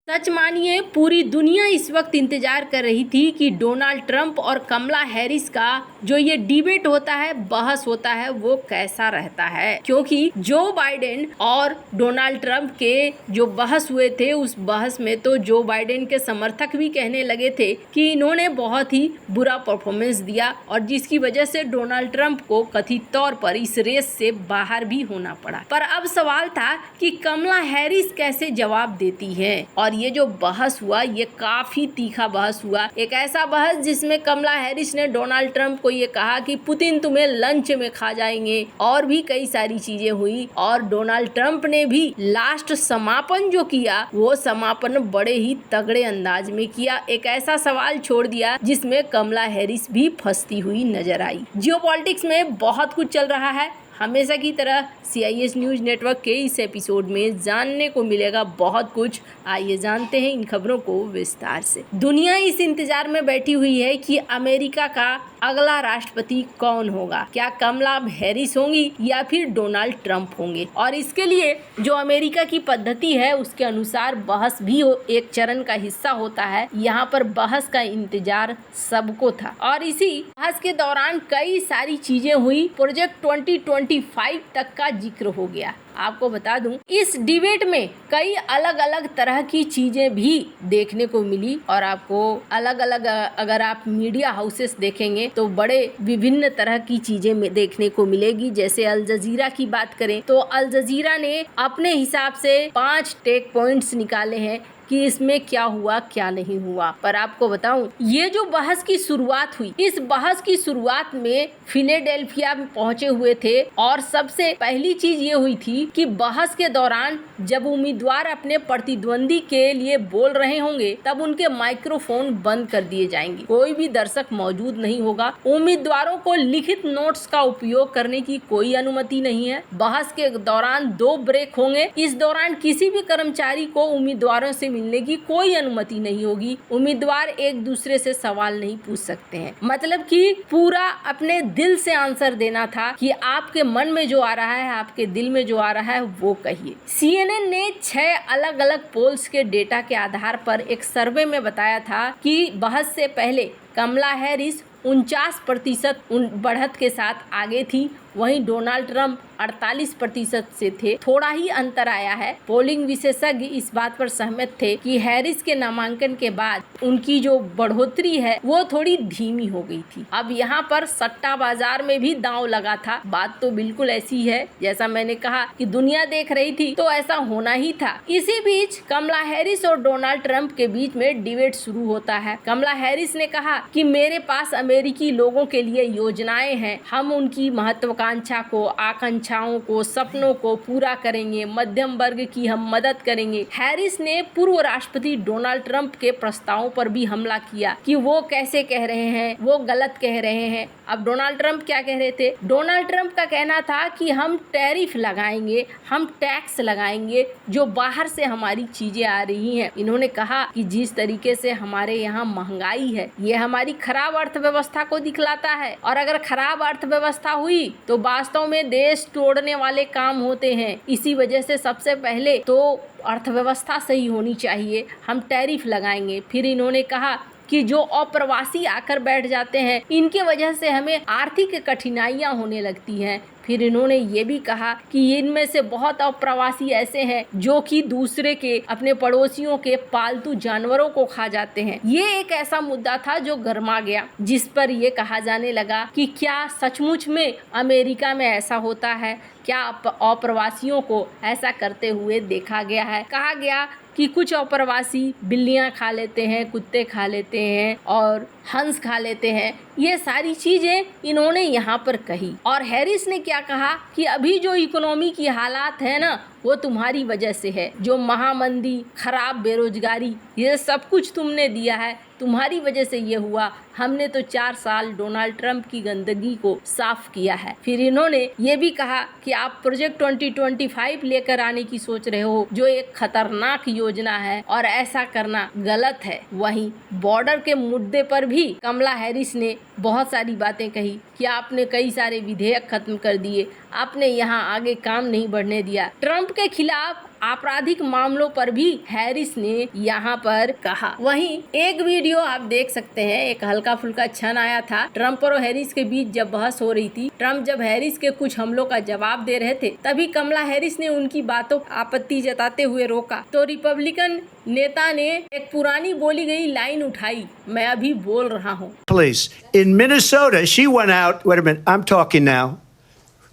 सच मानिए पूरी दुनिया इस वक्त इंतजार कर रही थी कि डोनाल्ड ट्रंप और कमला हैरिस का जो ये डिबेट होता है, बहस होता है, वो कैसा रहता है। क्योंकि जो बाइडेन और डोनाल्ड ट्रंप के जो बहस हुए थे, उस बहस में तो जो बाइडेन के समर्थक भी कहने लगे थे कि इन्होंने बहुत ही बुरा परफॉर्मेंस दिया और जिसकी वजह से डोनाल्ड ट्रंप को कथित तौर पर इस रेस से बाहर भी होना पड़ा। पर अब सवाल था कि कमला हैरिस कैसे जवाब देती है। और ये जो बहस हुआ, ये काफी तीखा बहस हुआ। एक ऐसा बहस जिसमें कमला हैरिस ने डोनाल्ड ट्रंप को ये कहा कि पुतिन तुम्हें लंच में खा जाएंगे, और भी कई सारी चीजें हुई। और डोनाल्ड ट्रंप ने भी लास्ट समापन जो किया, वो समापन बड़े ही तगड़े अंदाज में किया। एक ऐसा सवाल छोड़ दिया जिसमें कमला हैरिस भी फंसती हुई नजर आई। जियोपॉलिटिक्स में बहुत कुछ चल रहा है। हमेशा की तरह CIS न्यूज़ नेटवर्क के इस एपिसोड में जानने को मिलेगा बहुत कुछ। आइए जानते हैं इन खबरों को विस्तार से। दुनिया इस इंतजार में बैठी हुई है कि अमेरिका का अगला राष्ट्रपति कौन होगा। क्या कमला हैरिस होंगी या फिर डोनाल्ड ट्रंप होंगे। और इसके लिए जो अमेरिका की पद्धति है, उसके अनुसार बहस भी एक चरण का हिस्सा होता है। यहाँ पर बहस का इंतजार सबको था और इसी बहस के दौरान कई सारी चीजें हुई। प्रोजेक्ट 2025 तक का जिक्र हो गया। आपको बता दूं, इस डिबेट में कई अलग अलग तरह की चीजें भी देखने को मिली और आपको अलग अलग, अगर आप मीडिया हाउसेस देखेंगे तो बड़े विभिन्न तरह की चीजें देखने को मिलेगी। जैसे अल जजीरा की बात करें तो अल जजीरा ने अपने हिसाब से 5 टेक पॉइंट्स निकाले हैं कि इसमें क्या हुआ क्या नहीं हुआ। पर आपको बताऊं, ये जो बहस की शुरुआत हुई, इस बहस की शुरुआत में फिलाडेल्फिया में पहुंचे हुए थे और सबसे पहली चीज ये हुई थी कि बहस के दौरान जब उम्मीदवार अपने प्रतिद्वंदी के लिए बोल रहे होंगे, तब उनके माइक्रोफोन बंद कर दिए जाएंगे। कोई भी दर्शक मौजूद नहीं होगा। उम्मीदवारों को लिखित नोट्स का उपयोग करने की कोई अनुमति नहीं है। बहस के दौरान 2 ब्रेक होंगे। इस दौरान किसी भी कर्मचारी को उम्मीदवारों से मिलने की कोई अनुमति नहीं होगी। उम्मीदवार एक दूसरे से सवाल नहीं पूछ सकते हैं। मतलब कि पूरा अपने दिल से आंसर देना था कि आपके मन में जो आ रहा है, आपके दिल में जो आ रहा है, वो कहिए। CNN ने 6 अलग अलग पोल्स के डेटा के आधार पर एक सर्वे में बताया था कि बहस से पहले कमला हैरिस 49% बढ़त के साथ आगे थी, वहीं डोनाल्ड ट्रंप 48% से थे। थोड़ा ही अंतर आया है। पोलिंग विशेषज्ञ इस बात पर सहमत थे कि हैरिस के नामांकन के बाद उनकी जो बढ़ोतरी है वो थोड़ी धीमी हो गई थी। अब यहाँ पर सट्टा बाजार में भी दांव लगा था। बात तो बिल्कुल ऐसी है जैसा मैंने कहा कि दुनिया देख रही थी, तो ऐसा होना ही था। इसी बीच कमला हैरिस और डोनाल्ड ट्रंप के बीच में डिबेट शुरू होता है। कमला हैरिस ने कहा कि मेरे पास अमेरिकी लोगों के लिए योजनाएं हैं, हम उनकी महत्वाकांक्षा को, आकांक्षाओं को, सपनों को पूरा करेंगे, मध्यम वर्ग की हम मदद करेंगे। हैरिस ने पूर्व राष्ट्रपति डोनाल्ड ट्रंप के प्रस्तावों पर भी हमला किया कि वो कैसे कह रहे हैं, वो गलत कह रहे हैं। अब डोनाल्ड ट्रंप क्या कह रहे थे? डोनाल्ड ट्रंप का कहना था कि हम टैरिफ लगाएंगे, हम टैक्स लगाएंगे जो बाहर से हमारी चीजें आ रही हैं। इन्होंने कहा कि जिस तरीके से हमारे यहाँ महंगाई है, ये हमारी खराब अर्थव्यवस्था को दिखलाता है, और अगर खराब अर्थव्यवस्था हुई तो वास्तव में देश तोड़ने वाले काम होते हैं। इसी वजह से सबसे पहले तो अर्थव्यवस्था सही होनी चाहिए, हम टैरिफ लगाएंगे। फिर इन्होंने कहा कि जो अप्रवासी आकर बैठ जाते हैं, इनके वजह से हमें आर्थिक कठिनाइयां होने लगती हैं। फिर इन्होंने ये भी कहा कि इनमें से बहुत अप्रवासी ऐसे हैं जो कि दूसरे के, अपने पड़ोसियों के पालतू जानवरों को खा जाते हैं। ये एक ऐसा मुद्दा था जो गर्मा गया, जिस पर ये कहा जाने लगा कि क्या सचमुच में अमेरिका में ऐसा होता है, क्या अप्रवासियों को ऐसा करते हुए देखा गया है। कहा गया कि कुछ अप्रवासी बिल्लियां खा लेते हैं, कुत्ते खा लेते हैं और हंस खा लेते हैं। ये सारी चीजें इन्होंने यहाँ पर कही। और हैरिस ने क्या कहा कि अभी जो इकोनॉमी की हालात है ना, वो तुम्हारी वजह से है। जो महामंदी, खराब बेरोजगारी, ये सब कुछ तुमने दिया है, तुम्हारी वजह से ये हुआ। हमने तो 4 साल डोनाल्ड ट्रंप की गंदगी को साफ किया है। फिर इन्होंने ये भी कहा कि आप प्रोजेक्ट 2025 लेकर आने की सोच रहे हो, जो एक खतरनाक योजना है और ऐसा करना गलत है। वहीं बॉर्डर के मुद्दे पर भी कमला हैरिस ने बहुत सारी बातें कही कि आपने कई सारे विधेयक खत्म कर दिए, आपने यहाँ आगे काम नहीं बढ़ने दिया। ट्रंप के खिलाफ आपराधिक मामलों पर भी हैरिस ने यहाँ पर कहा। वहीं एक वीडियो आप देख सकते हैं, एक हल्का फुल्का क्षण आया था ट्रंप और हैरिस के बीच जब बहस हो रही थी। ट्रंप जब हैरिस के कुछ हमलों का जवाब दे रहे थे तभी कमला हैरिस ने उनकी बातों पर आपत्ति जताते हुए रोका तो रिपब्लिकन नेता ने एक पुरानी बोली गई लाइन उठाई, मैं अभी बोल रहा हूँ। Please, in Minnesota, she went out. Wait a minute, I'm talking now.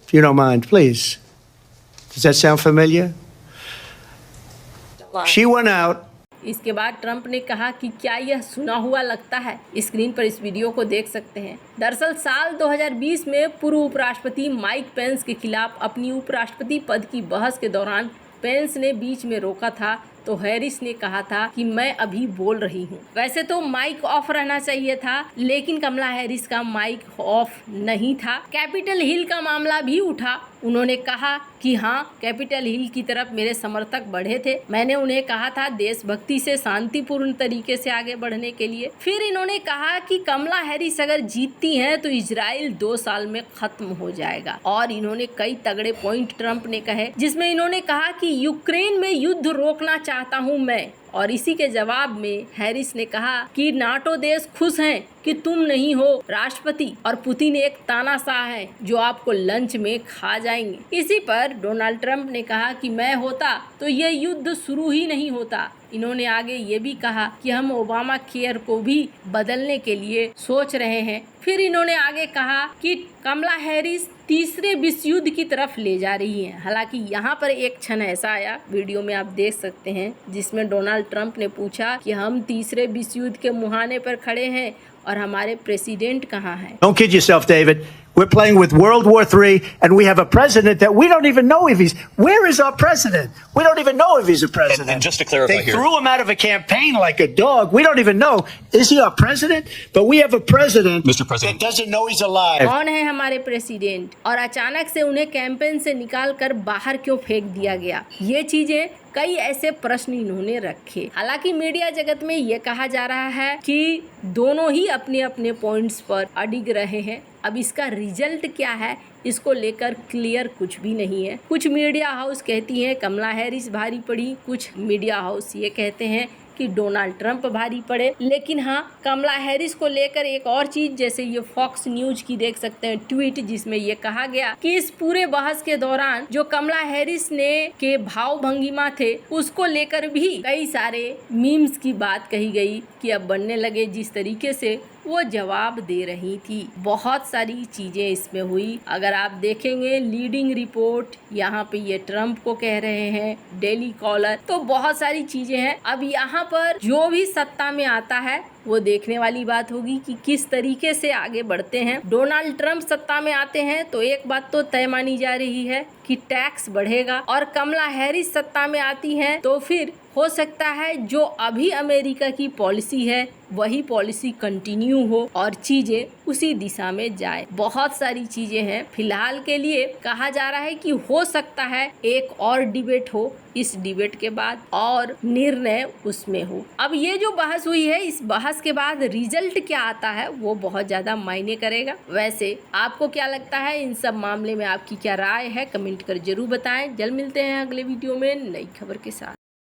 If you don't mind, please. Does that sound familiar? She went out. इसके बाद ट्रंप ने कहा कि क्या यह सुना हुआ लगता है। स्क्रीन पर इस वीडियो को देख सकते हैं। दरअसल साल 2020 में पूर्व उपराष्ट्रपति माइक पेंस के खिलाफ अपनी उपराष्ट्रपति पद की बहस के दौरान पेंस ने बीच में रोका था तो हैरिस ने कहा था कि मैं अभी बोल रही हूँ। वैसे तो माइक ऑफ रहना चाहिए था, लेकिन कमला हैरिस का माइक ऑफ नहीं था। कैपिटल हिल का मामला भी उठा। उन्होंने कहा कि हाँ, कैपिटल हिल की तरफ मेरे समर्थक बढ़े थे। मैंने उन्हें कहा था देशभक्ति से शांतिपूर्ण तरीके से आगे बढ़ने के लिए। फिर इन्होंने कहा कि कमला हैरिस अगर जीतती हैं तो इजराइल 2 साल में खत्म हो जाएगा। और इन्होंने कई तगड़े पॉइंट ट्रंप ने कहे, जिसमें इन्होंने कहा कि यूक्रेन में युद्ध रोकना चाहता हूँ मैं। और इसी के जवाब में हैरिस ने कहा कि नाटो देश खुश हैं कि तुम नहीं हो राष्ट्रपति और पुतिन एक तानाशाह है जो आपको लंच में खा जाएंगे। इसी पर डोनाल्ड ट्रंप ने कहा कि मैं होता तो ये युद्ध शुरू ही नहीं होता। इन्होंने आगे ये भी कहा कि हम ओबामा केयर को भी बदलने के लिए सोच रहे हैं। फिर इन्होंने आगे कहा कि कमला हैरिस तीसरे विश्व युद्ध की तरफ ले जा रही हैं। हालांकि यहाँ पर एक क्षण ऐसा आया, वीडियो में आप देख सकते हैं, जिसमें डोनाल्ड ट्रंप ने पूछा कि हम तीसरे विश्व युद्ध के मुहाने पर खड़े हैं और हमारे प्रेसिडेंट कहाँ हैं। Don't kid yourself, David. We're playing with World War III, and we have a president that we don't even know if he's. Where is our president? We don't even know if he's a president. And just to clarify they here, threw him out of a campaign like a dog. We don't even know. Is he our president? But we have a president, Mr. President, that doesn't know he's alive. कौन है हमारे president और अचानक से उन्हें campaign से निकाल कर बाहर क्यों फेंक दिया गया? ये चीजें कई ऐसे प्रश्न इन्होंने रखे। हालांकि मीडिया जगत में ये कहा जा रहा है कि दोनों ही अपने अपने पॉइंट्स पर अडिग रहे हैं। अब इसका रिजल्ट क्या है, इसको लेकर क्लियर कुछ भी नहीं है। कुछ मीडिया हाउस कहती हैं कमला हैरिस भारी पड़ी, कुछ मीडिया हाउस ये कहते हैं कि डोनाल्ड ट्रंप भारी पड़े। लेकिन हाँ, कमला हैरिस को लेकर एक और चीज, जैसे ये फॉक्स न्यूज की देख सकते हैं ट्वीट, जिसमें ये कहा गया कि इस पूरे बहस के दौरान जो कमला हैरिस ने के भाव भंगिमा थे उसको लेकर भी कई सारे मीम्स की बात कही गई कि अब बनने लगे जिस तरीके से वो जवाब दे रही थी। बहुत सारी चीजें इसमें हुई। अगर आप देखेंगे लीडिंग रिपोर्ट, यहाँ पे ये ट्रंप को कह रहे हैं, डेली कॉलर, तो बहुत सारी चीजें हैं। अब यहाँ पर जो भी सत्ता में आता है वो देखने वाली बात होगी कि किस तरीके से आगे बढ़ते हैं। डोनाल्ड ट्रंप सत्ता में आते हैं तो एक बात तो तय मानी जा रही है कि टैक्स बढ़ेगा, और कमला हैरिस सत्ता में आती हैं तो फिर हो सकता है जो अभी अमेरिका की पॉलिसी है वही पॉलिसी कंटिन्यू हो और चीजें उसी दिशा में जाए। बहुत सारी चीजें हैं। फिलहाल के लिए कहा जा रहा है कि हो सकता है एक और डिबेट हो, इस डिबेट के बाद और निर्णय उसमें हो। अब ये जो बहस हुई है, इस बहस के बाद रिजल्ट क्या आता है वो बहुत ज्यादा मायने करेगा। वैसे आपको क्या लगता है, इन सब मामले में आपकी क्या राय है, कमेंट कर जरूर बताएं। जल्द मिलते हैं अगले वीडियो में नई खबर के साथ।